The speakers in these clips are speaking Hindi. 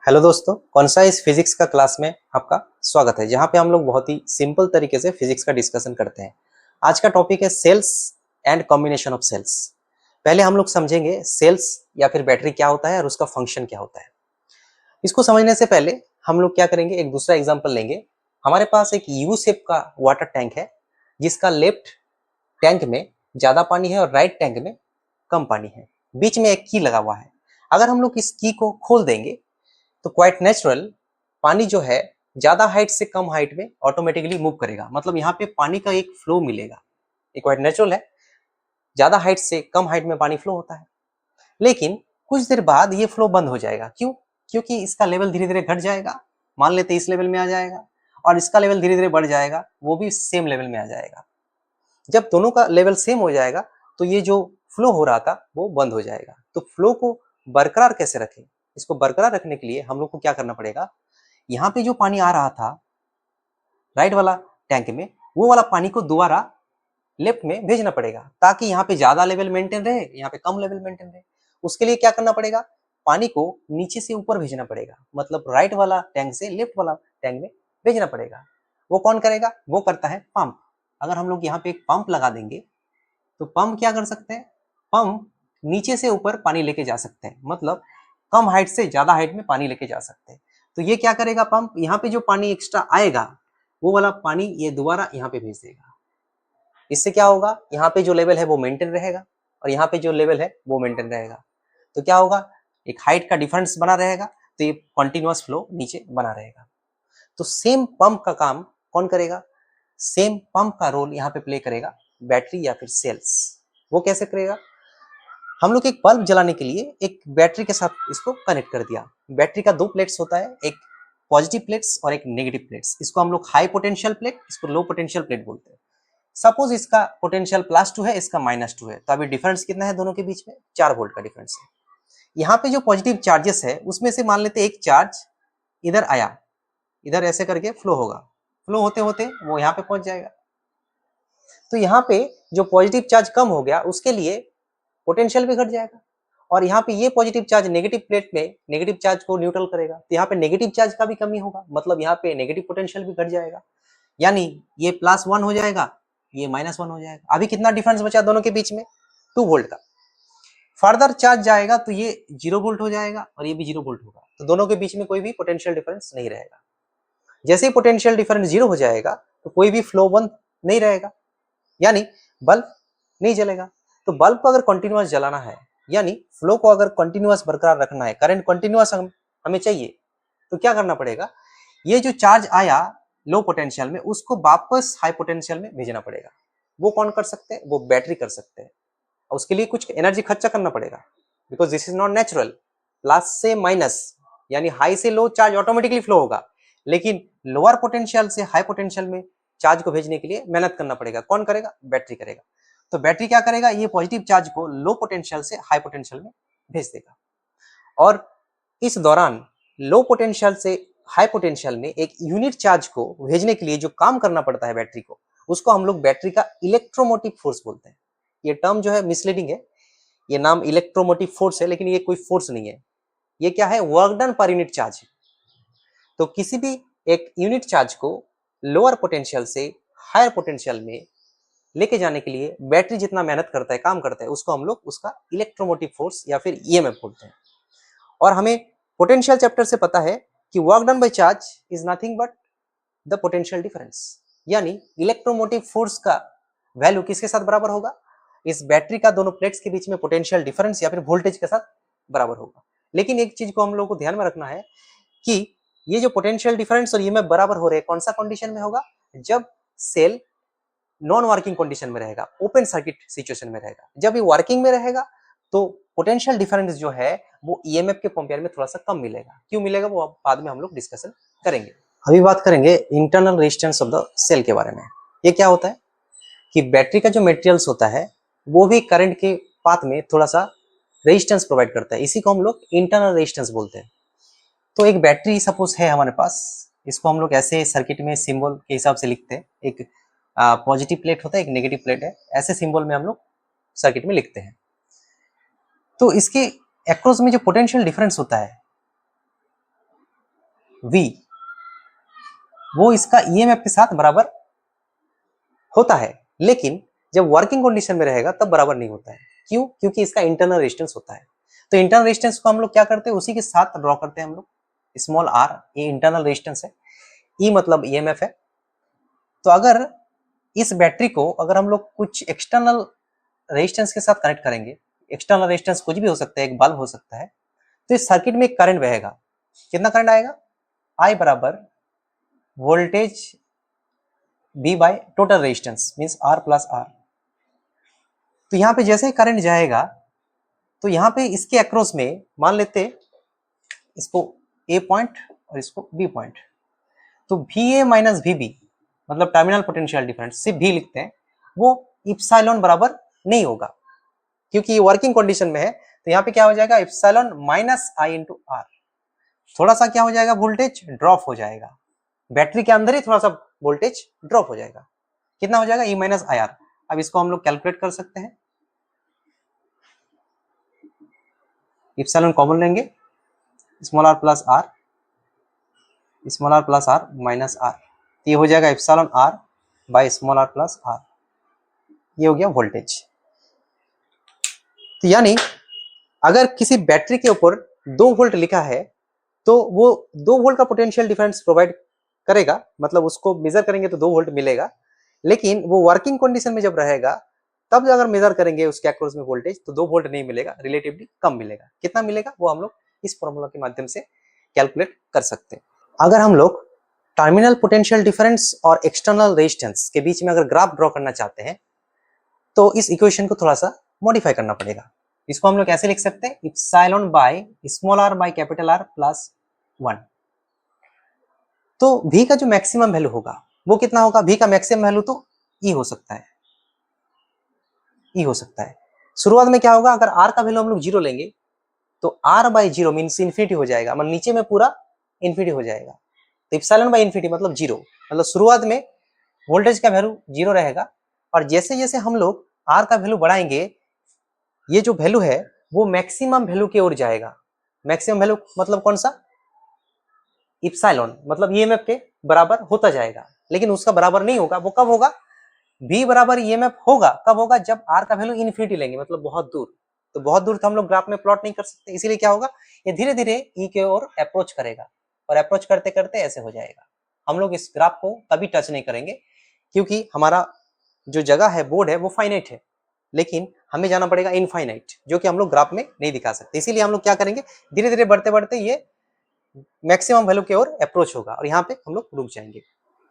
हेलो दोस्तों, कौनसा इस फिजिक्स का क्लास में आपका स्वागत है, जहां पे हम लोग बहुत ही सिंपल तरीके से फिजिक्स का डिस्कशन करते हैं। आज का टॉपिक है cells and combination of cells. पहले हम लोग समझेंगे सेल्स या फिर बैटरी क्या होता है और उसका फंक्शन क्या होता है। इसको समझने से पहले हम लोग क्या करेंगे, एक दूसरा एग्जाम्पल लेंगे। हमारे पास एक यू शेप का वाटर टैंक है, जिसका लेफ्ट टैंक में ज्यादा पानी है और राइट टैंक में कम पानी है। बीच में एक की लगा हुआ है। अगर हम लोग इस की को खोल देंगे तो क्वाइट नेचुरल पानी जो है ज्यादा हाइट से कम हाइट में ऑटोमेटिकली मूव करेगा। मतलब यहाँ पे पानी का एक फ्लो मिलेगा। ये क्वाइट नेचुरल है, ज्यादा हाइट से कम हाइट में पानी फ्लो होता है। लेकिन कुछ देर बाद ये फ्लो बंद हो जाएगा। क्यों? क्योंकि इसका लेवल धीरे धीरे घट जाएगा। मान लेते इस लेवल में आ जाएगा और इसका लेवल धीरे धीरे बढ़ जाएगा, वो भी सेम लेवल में आ जाएगा। जब दोनों का लेवल सेम हो जाएगा तो ये जो फ्लो हो रहा था वो बंद हो जाएगा। तो फ्लो को बरकरार कैसे रखें? इसको बरकरार रखने के लिए हम लोग को क्या करना पड़ेगा, यहाँ पे जो पानी आ रहा था राइट वाला टैंक में, वो वाला पानी को दोबारा लेफ्ट में भेजना पड़ेगा, ताकि यहाँ पे ज्यादा लेवल मेंटेन रहे, यहाँ पे कम लेवल मेंटेन रहे। उसके लिए क्या करना पड़ेगा, पानी को नीचे से ऊपर भेजना पड़ेगा। मतलब राइट वाला टैंक से लेफ्ट वाला टैंक में भेजना पड़ेगा। वो कौन करेगा? वो करता है पंप। अगर हम लोग यहाँ पे एक पंप लगा देंगे तो पंप क्या कर सकते हैं, पंप नीचे से ऊपर पानी लेके जा सकते हैं। मतलब कम हाइट से ज्यादा हाइट में पानी लेके जा सकते हैं। तो ये क्या करेगा, पंप यहाँ पे जो पानी एक्स्ट्रा आएगा वो वाला पानी ये दोबारा यहाँ पे भेज देगा। इससे क्या होगा, यहाँ पे जो लेवल है वो मेंटेन रहेगा और यहाँ पे जो लेवल है वो मेंटेन रहेगा। तो क्या होगा, एक हाइट का डिफरेंस बना रहेगा, तो ये कंटिन्यूअस फ्लो नीचे बना रहेगा। तो सेम पंप का काम कौन करेगा? सेम पंप का रोल यहाँ पे प्ले करेगा बैटरी या फिर सेल्स। वो कैसे करेगा? हम लोग एक बल्ब जलाने के लिए एक बैटरी के साथ इसको कनेक्ट कर दिया। बैटरी का दो प्लेट्स होता है, एक पॉजिटिव प्लेट्स और एक नेगेटिव प्लेट्स। इसको हम लोग हाई पोटेंशियल प्लेट, इसको लो पोटेंशियल प्लेट बोलते हैं। सपोज इसका पोटेंशियल +2 है, इसका -2 है, तो अभी डिफरेंस कितना है दोनों के बीच में? 4 वोल्ट का डिफरेंस है। यहाँ पे जो पॉजिटिव चार्जेस है उसमें से मान लेते एक चार्ज इधर आया, इधर ऐसे करके फ्लो होगा, फ्लो होते होते वो यहाँ पे पहुंच जाएगा। तो यहाँ पे जो पॉजिटिव चार्ज कम हो गया उसके लिए पोटेंशियल भी घट जाएगा, और यहाँ पे ये पॉजिटिव चार्ज नेगेटिव प्लेट में नेगेटिव चार्ज को न्यूट्रल करेगा, तो यहाँ पे नेगेटिव चार्ज का भी कमी होगा। मतलब यहाँ पे नेगेटिव पोटेंशियल भी घट जाएगा, यानी ये +1 हो जाएगा, ये -1 हो जाएगा। अभी कितना डिफरेंस बचा दोनों के बीच में? 2 वोल्ट का। फर्दर चार्ज जाएगा तो ये 0 वोल्ट हो जाएगा और ये भी 0 वोल्ट होगा। तो दोनों के बीच में कोई भी पोटेंशियल डिफरेंस नहीं रहेगा। जैसे ही पोटेंशियल डिफरेंस 0 हो जाएगा तो कोई भी फ्लो बंद नहीं रहेगा, यानी बल्ब नहीं जलेगा। तो बल्ब को अगर कंटिन्यूअस जलाना है, यानी फ्लो को अगर कंटिन्यूअस बरकरार रखना है, करंट कंटिन्यूअस हमें चाहिए, तो क्या करना पड़ेगा, ये जो चार्ज आया लो पोटेंशियल में उसको वापस हाई पोटेंशियल में भेजना पड़ेगा। वो कौन कर सकते हैं? वो बैटरी कर सकते हैं। और उसके लिए कुछ एनर्जी खर्चा करना पड़ेगा, because this is not natural. Plus से माइनस यानी हाई से लो चार्ज ऑटोमेटिकली फ्लो होगा, लेकिन लोअर पोटेंशियल से हाई पोटेंशियल में चार्ज को भेजने के लिए मेहनत करना पड़ेगा। कौन करेगा? बैटरी करेगा। तो बैटरी क्या करेगा, ये पॉजिटिव चार्ज को लो पोटेंशियल से हाई पोटेंशियल में भेज देगा। और इस दौरान लो पोटेंशियल से हाई पोटेंशियल में एक यूनिट चार्ज को भेजने के लिए जो काम करना पड़ता है बैटरी को, उसको हम लोग बैटरी का इलेक्ट्रोमोटिव फोर्स बोलते हैं। ये टर्म जो है मिसलीडिंग है, ये नाम इलेक्ट्रोमोटिव फोर्स है, लेकिन ये कोई फोर्स नहीं है। ये क्या है? Work done per unit charge है। तो किसी भी एक यूनिट चार्ज को लोअर पोटेंशियल से हायर पोटेंशियल में लेके जाने के लिए बैटरी जितना मेहनत करता है, काम करता है, उसको हम लोग उसका इलेक्ट्रोमोटिव फोर्स या फिर ईएमएफ बोलते हैं। और हमें पोटेंशियल चैप्टर से पता है कि work done by charge is nothing but the potential difference, यानी इलेक्ट्रोमोटिव फोर्स का वैल्यू किसके साथ बराबर होगा? इस बैटरी का दोनों प्लेट्स के बीच में पोटेंशियल डिफरेंस या फिर वोल्टेज के साथ बराबर होगा। लेकिन एक चीज को हम लोग को ध्यान में रखना है कि ये जो पोटेंशियल डिफरेंस और ईएमएफ बराबर हो रहे हैं, कौन सा कंडीशन में होगा? जब सेल नॉन वर्किंग कंडीशन में रहेगा, ओपन सर्किट सिचुएशन में रहेगा। जब ये वर्किंग में रहेगा तो पोटेंशियल डिफरेंस जो है वो ईएमएफ के कंपेयर में थोड़ा सा कम मिलेगा। क्यों मिलेगा वो बाद में हम लोग डिस्कशन करेंगे। अभी बात करेंगे internal resistance of the cell के बारे में। ये क्या होता है कि बैटरी का जो मटेरियल्स होता है वो भी करंट के पाथ में थोड़ा सा रेजिस्टेंस प्रोवाइड करता है। इसी को हम लोग इंटरनल रेजिस्टेंस बोलते हैं। तो एक बैटरी सपोज है हमारे पास, इसको हम लोग ऐसे सर्किट में सिंबल के हिसाब से लिखते हैं। एक पॉजिटिव प्लेट होता है, एक नेगेटिव प्लेट है, ऐसे सिंबल में हम लोग सर्किट में लिखते हैं। तो इसके अक्रॉस में जो पोटेंशियल डिफरेंस होता है V वो इसका ईएमएफ के साथ बराबर होता है, लेकिन जब वर्किंग कंडीशन में रहेगा तब बराबर नहीं होता है। क्यों? क्योंकि इसका इंटरनल रेजिस्टेंस होता है। तो इंटरनल रेजिस्टेंस को हम लोग क्या करते हैं, उसी के साथ ड्रॉ करते हैं हम लोग, स्मॉल r, ये इंटरनल रेजिस्टेंस है, E मतलब ईएमएफ है। तो अगर इस बैटरी को अगर हम लोग कुछ एक्सटर्नल रेजिस्टेंस के साथ कनेक्ट करेंगे, एक्सटर्नल रेजिस्टेंस कुछ भी हो सकता है, एक बल्ब हो सकता है, तो इस सर्किट में एक करंट बहेगा। कितना करंट आएगा? I बराबर voltage V by total resistance means R plus R। तो यहाँ पे जैसे ही करंट जाएगा तो यहाँ पे इसके अक्रॉस में मान लेते इसको A पॉइंट और इसको B पॉइंट, तो VA माइनस VB मतलब टर्मिनल पोटेंशियल डिफरेंस, सिर्फ भी लिखते हैं, वो इप्सिलॉन बराबर नहीं होगा क्योंकि ये वर्किंग कंडीशन में है। तो यहाँ पे क्या हो जाएगा, epsilon minus I into R। थोड़ा सा क्या हो जाएगा, वोल्टेज ड्रॉप हो जाएगा, बैटरी के अंदर ही थोड़ा सा वोल्टेज ड्रॉप हो जाएगा। कितना हो जाएगा, E माइनस IR। अब इसको हम लोग कैलकुलेट कर सकते हैं, इप्सिलॉन कॉमन लेंगे, small r plus r, small r plus r minus r, ये हो जाएगा epsilon r bye small r plus r। ये हो गया वोल्टेज। तो यानी अगर किसी बैटरी के ऊपर 2 वोल्ट लिखा है तो वो 2 वोल्ट का पोटेंशियल डिफरेंस प्रोवाइड करेगा, मतलब उसको मेजर करेंगे तो 2 वोल्ट मिलेगा, लेकिन वो वर्किंग कंडीशन में जब रहेगा तब अगर मेजर करेंगे उसके अक्रॉस में वोल्टेज तो 2 वोल्ट नहीं मिलेगा, रिलेटिवली कम मिलेगा। कितना मिलेगा वो हम लोग इस फॉर्मूला के माध्यम से कैलकुलेट कर सकते हैं। अगर हम लोग टर्मिनल पोटेंशियल डिफरेंस और एक्सटर्नल रेजिस्टेंस के बीच में अगर ग्राफ ड्रॉ करना चाहते हैं तो इस इक्वेशन को थोड़ा सा मॉडिफाई करना पड़ेगा। इसको हम लोग कैसे लिख सकते हैं, epsilon by small r by capital R plus 1। तो V का जो मैक्सिमम वैल्यू होगा वो कितना होगा, V का मैक्सिमम वैल्यू तो E हो सकता है, E हो सकता है। शुरुआत में क्या होगा, अगर R का वैल्यू हम लोग 0 लेंगे तो R बाई 0 मीन्स इन्फिनिटी हो जाएगा, मतलब नीचे में पूरा इन्फिनिटी हो जाएगा। तो इप्सिलॉन बाई इन्फिनिटी मतलब 0, मतलब शुरुआत में वोल्टेज का वैल्यू 0 रहेगा, और जैसे जैसे हम लोग R का वैल्यू बढ़ाएंगे ये जो वैल्यू है वो मैक्सिमम वैल्यू की ओर जाएगा। मैक्सिमम वैल्यू मतलब कौन सा, इप्सिलॉन, मतलब ईएमएफ के बराबर होता जाएगा, लेकिन उसका बराबर नहीं होगा। वो कब होगा, V बराबर ईएमएफ होगा, कब होगा, जब R का वैल्यू इन्फिनिटी लेंगे, मतलब बहुत दूर। तो बहुत दूर तो हम लोग ग्राफ में प्लॉट नहीं कर सकते, इसीलिए क्या होगा, ये धीरे धीरे E के ओर अप्रोच करेगा, और अप्रोच करते करते ऐसे हो जाएगा। हम लोग इस ग्राफ को कभी टच नहीं करेंगे क्योंकि हमारा जो जगह है, बोर्ड है, वो फाइनाइट है, लेकिन हमें जाना पड़ेगा इनफाइनाइट, जो कि हम लोग ग्राफ में नहीं दिखा सकते। इसीलिए हम लोग क्या करेंगे, धीरे धीरे बढ़ते बढ़ते ये मैक्सिमम वैल्यू की ओर अप्रोच होगा और यहाँ पे हम लोग रुक जाएंगे।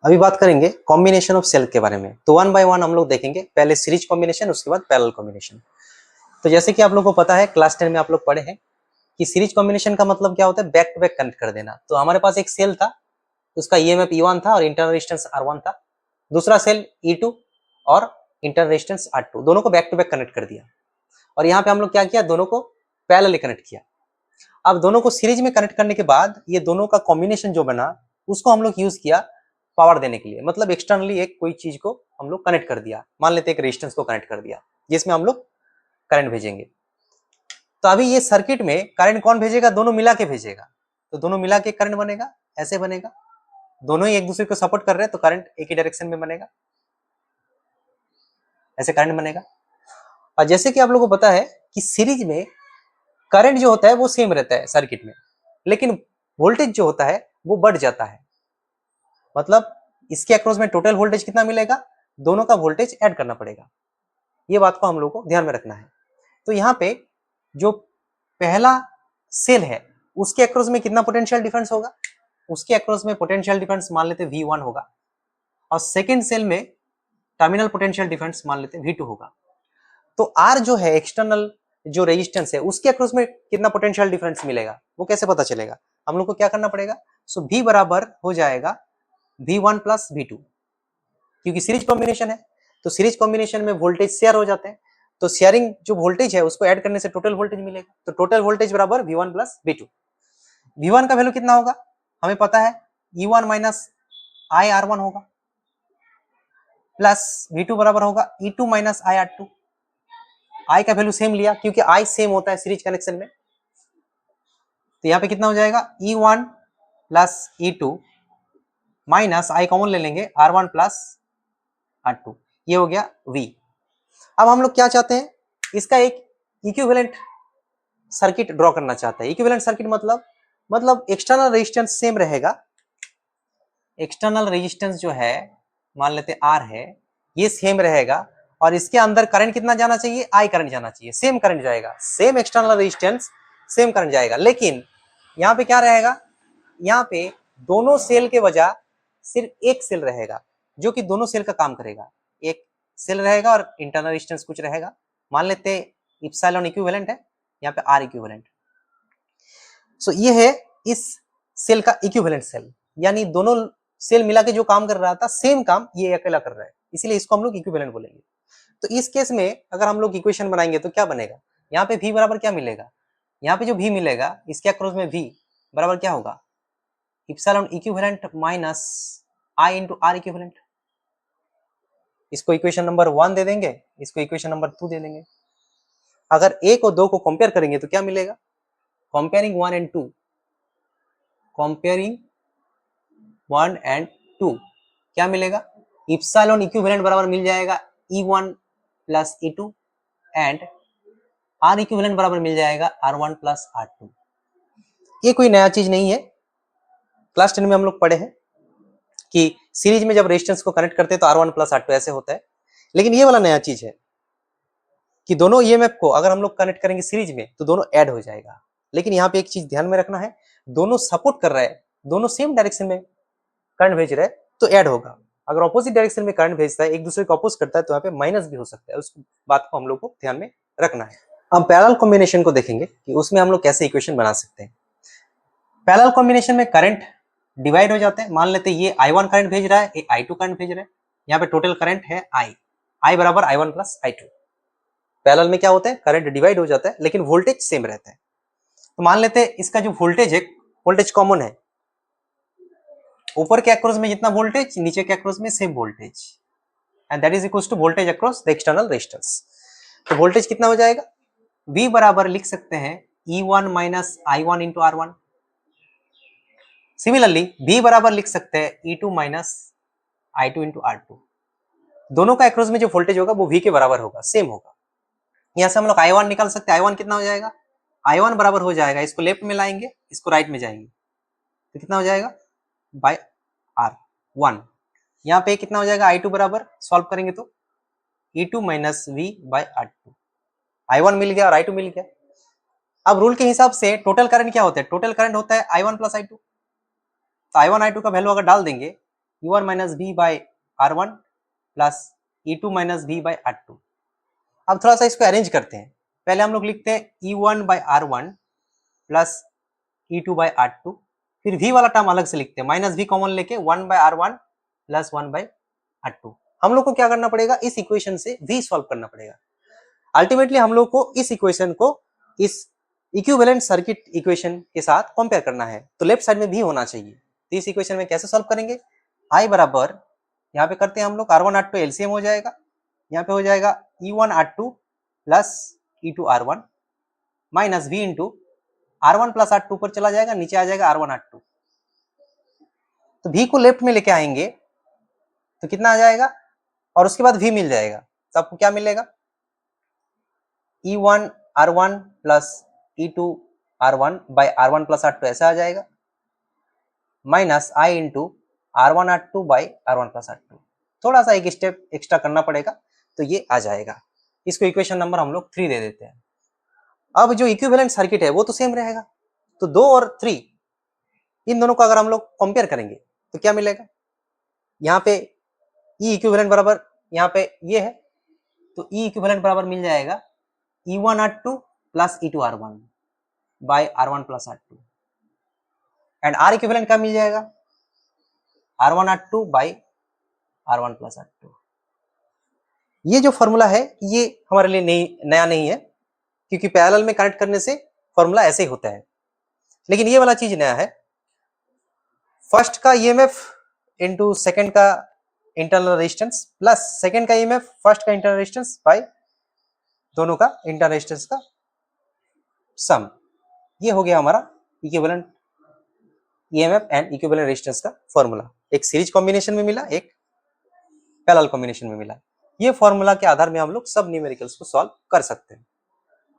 अभी बात करेंगे कॉम्बिनेशन ऑफ सेल के बारे में। तो 1 बाय 1 हम लोग देखेंगे, पहले सीरीज कॉम्बिनेशन, उसके बाद पैरेलल कॉम्बिनेशन। तो जैसे कि आप लोगों को पता है, क्लास 10 में आप लोग पढ़े हैं कि सीरीज कॉम्बिनेशन का मतलब क्या होता है, बैक टू बैक कनेक्ट कर देना। तो हमारे पास एक सेल था, उसका ईएमएफ E1 था और इंटरनल रेजिस्टेंस R1 था, दूसरा सेल E2 और इंटरनल रेजिस्टेंस R2, दोनों को बैक टू बैक कनेक्ट कर दिया। और यहाँ पे हम लोग क्या किया, दोनों को पैरेलली कनेक्ट किया। अब दोनों को सीरीज में कनेक्ट करने के बाद ये दोनों का कॉम्बिनेशन जो बना उसको हम लोग यूज किया पावर देने के लिए, मतलब एक्सटर्नली एक कोई चीज को हम लोग कनेक्ट कर दिया, मान लेते एक रेजिस्टेंस को कनेक्ट कर दिया जिसमें हम लोग करंट भेजेंगे। तो अभी ये सर्किट में करंट कौन भेजेगा, दोनों मिला के भेजेगा, तो दोनों मिला के करंट बनेगा, ऐसे बनेगा, दोनों ही एक दूसरे को सपोर्ट कर रहे हैं तो करंट एक ही डायरेक्शन में बनेगा, ऐसे करंट बनेगा। और जैसे कि आप लोगों को पता है कि सीरीज में करंट जो होता है वो सेम रहता है सर्किट में, लेकिन वोल्टेज जो होता है वो बढ़ जाता है, मतलब इसके अक्रॉस में टोटल वोल्टेज कितना मिलेगा, दोनों का वोल्टेज ऐड करना पड़ेगा। ये बात को हम लोग को ध्यान में रखना है। तो यहाँ पे जो पहला सेल है उसके अक्रॉस में कितना पोटेंशियल डिफरेंस होगा, उसके अक्रॉस में पोटेंशियल डिफरेंस मान लेते V1 होगा, और सेकेंड सेल में टर्मिनल पोटेंशियल डिफरेंस मान लेते V2 होगा। तो R जो है एक्सटर्नल जो रेजिस्टेंस है उसके अक्रॉस में कितना पोटेंशियल डिफरेंस मिलेगा, वो कैसे पता चलेगा, हम लोग को क्या करना पड़ेगा। सो V बराबर हो जाएगा V1 प्लस V2, क्योंकि सीरीज कॉम्बिनेशन है तो सीरीज कॉम्बिनेशन में वोल्टेज शेयर हो जाते हैं, तो शेयरिंग जो वोल्टेज है उसको ऐड करने से टोटल वोल्टेज मिलेगा। तो टोटल वोल्टेज बराबर V1 प्लस V2। V1 का वैल्यू कितना होगा, हमें पता है E1 माइनस IR1 होगा, प्लस V2 बराबर होगा E2 माइनस IR2। I का वैल्यू सेम लिया क्योंकि I सेम होता है सीरीज कनेक्शन में, तो यहाँ पे कितना हो जाएगा E1 plus E2 minus I common ले लेंगे R1 प्लस R2, ये हो गया V। अब हम लोग क्या चाहते हैं, इसका एक इक्विवेलेंट सर्किट ड्रॉ करना चाहते हैं। इक्विवेलेंट सर्किट मतलब एक्सटर्नल रेजिस्टेंस सेम रहेगा, एक्सटर्नल रेजिस्टेंस जो है मान लेते R है, ये सेम रहेगा और इसके अंदर करंट कितना जाना चाहिए, I करंट जाना चाहिए, सेम करंट जाएगा, same external resistance same current जाएगा। लेकिन यहाँ पे क्या रहेगा, यहाँ पे दोनों सेल के बजाय सिर्फ एक सेल रहेगा जो कि दोनों सेल का काम करेगा। एक सेल रहेगा और इंटरनल रेजिस्टेंस कुछ रहेगा, मान लेते इप्सिलॉन इक्विवेलेंट है, यहाँ पे R इक्विवेलेंट। सो ये है इस सेल का इक्विवेलेंट सेल, यानी दोनों सेल मिला के जो काम कर रहा था सेम काम ये अकेला कर रहा है, इसीलिए इसको हम लोग इक्विवेलेंट बोलेंगे। तो इस केस में अगर हम लोग इक्वेशन बनाएंगे तो क्या बनेगा, यहाँ पे V बराबर क्या मिलेगा, यहाँ पे जो V मिलेगा इसके अक्रॉस में V बराबर क्या होगा, epsilon equivalent minus I into R equivalent. इसको इक्वेशन नंबर 1 दे देंगे, इसको इक्वेशन नंबर 2 दे देंगे। अगर 1 और 2 को कंपेयर करेंगे तो क्या मिलेगा, कंपेयरिंग 1 एंड 2, कंपेयरिंग 1 एंड 2 क्या मिलेगा, इप्सिलॉन इक्विवेलेंट बराबर मिल जाएगा E1 plus E2 and R equivalent बराबर मिल जाएगा R1 प्लस R2। ये कोई नया चीज नहीं है, क्लास 10 में हम लोग पढ़े हैं कि सीरीज में जब रेजिस्टेंस को कनेक्ट करते हैं तो R1 प्लस R2 ऐसे होता है। लेकिन ये वाला नया चीज है कि दोनों ईएमएफ को अगर हम लोग कनेक्ट करेंगे सीरीज में तो दोनों ऐड हो जाएगा। लेकिन यहाँ पे एक चीज ध्यान में रखना है, दोनों सपोर्ट कर रहा है, दोनों सेम डायरेक्शन में करंट भेज रहे हैं तो ऐड होगा। अगर ऑपोजिट डायरेक्शन में करंट भेजता है, एक दूसरे को अपोज करता है, तो यहाँ पे माइनस भी हो सकता है। उस बात को हम लोग को ध्यान में रखना है। हम पैरेलल कॉम्बिनेशन को देखेंगे कि उसमें हम लोग कैसे इक्वेशन बना सकते हैं। पैरेलल कॉम्बिनेशन में करंट डिवाइड हो जाते हैं, मान लेते हैं ये I1 करंट भेज रहा है, ये I2 करंट भेज रहा है, यहाँ पे टोटल करंट है I बराबर I1 प्लस I2। पैरेलल में क्या होता है, करंट डिवाइड हो जाता है लेकिन वोल्टेज सेम रहता है। तो मान लेते हैं इसका जो वोल्टेज है, वोल्टेज कॉमन है, ऊपर के अक्रॉस में जितना वोल्टेज, नीचे के अक्रॉस में same voltage, and that is equals to voltage across the external resistance. तो वोल्टेज कितना हो जाएगा, V बराबर लिख सकते हैं E1 minus I1 into R1। Similarly V बराबर लिख सकते हैं E2 minus I2 into R2। दोनों का अक्रॉस में जो वोल्टेज होगा वो V के बराबर होगा, सेम होगा। यहां से हम लोग I1 निकाल सकते हैं, I1 कितना हो जाएगा, I1 बराबर हो जाएगा, इसको लेफ्ट में लाएंगे, इसको राइट में जाएंगे, तो कितना हो जाएगा बाय R1। यहाँ पे कितना हो जाएगा, I2 बराबर सॉल्व करेंगे तो E2 minus V by R2। I1 मिल गया और I2 मिल गया। अब रूल के हिसाब से टोटल करंट क्या होता है, टोटल करंट होता है I1 प्लस I2। तो I1 I2 का वैल्यू अगर डाल देंगे, E1 minus V by R1 plus E2 minus V by R2। अब थोड़ा सा इसको अरेंज करते हैं। पहले हम लोग लिखते हैं E1 bye R1 plus E2 bye R2, फिर V वाला टर्म अलग से लिखते हैं, माइनस V कॉमन लेके 1 bye R1 plus 1 bye R2। हम लोग को क्या करना पड़ेगा, इस इक्वेशन से V सॉल्व करना पड़ेगा। अल्टीमेटली हम लोग को इस इक्वेशन को इस इक्विवेलेंट सर्किट इक्वेशन के साथ कंपेयर करना है, तो लेफ्ट साइड में भी होना चाहिए। तो इस इक्वेशन में कैसे सॉल्व करेंगे, I बराबर यहाँ पे करते हैं हम लोग R1 R2 एलसीएम हो जाएगा, यहाँ पे हो जाएगा E1 R2 plus E2 R1 minus V into R1 plus R2 पर चला जाएगा, नीचे आ जाएगा R1 R2। तो V को लेफ्ट में लेके आएंगे तो कितना आ जाएगा, और उसके बाद V मिल जाएगा, तो आपको क्या मिलेगा, E1 R1 plus E2 R1 by R1 plus R2 ऐसा आ जाएगा, minus I into R1 R2 by R1 plus R2। थोड़ा सा एक स्टेप एक्स्ट्रा करना पड़ेगा तो ये आ जाएगा। इसको इक्वेशन नंबर हम लोग 3 दे देते हैं। अब जो इक्विवेलेंट सर्किट है वो तो सेम रहेगा, तो 2 और 3 इन दोनों को अगर हम लोग कंपेयर करेंगे तो क्या मिलेगा, यहाँ पे E इक्विवेलेंट बराबर यहाँ पे ये है, तो E इक्विवेलेंट बराबर मिल जाएगा E1 R2 plus E2 R1 by R1 plus R2, and R equivalent क्या मिल जाएगा, R1 R2 by R1 plus R2। ये जो फॉर्मूला है ये हमारे लिए नया नहीं है, क्योंकि पैरेलल में कनेक्ट करने से फॉर्मूला ऐसे ही होता है। लेकिन ये वाला चीज नया है, फर्स्ट का ईएमएफ इनटू सेकंड का इंटरनल रेजिस्टेंस प्लस सेकंड का ईएमएफ फर्स्ट का इंटरनल रेजिस्टेंस बाय दोनों का इंटरनल रेजिस्टेंस का सम। ये हो गया हमारा equivalent EMF and equivalent resistance का फॉर्मूला, एक सीरीज कॉम्बिनेशन में मिला, एक पैरेलल कॉम्बिनेशन में मिला। ये फॉर्मूला के आधार में हम लोग सब न्यूमेरिकल्स को सॉल्व कर सकते हैं।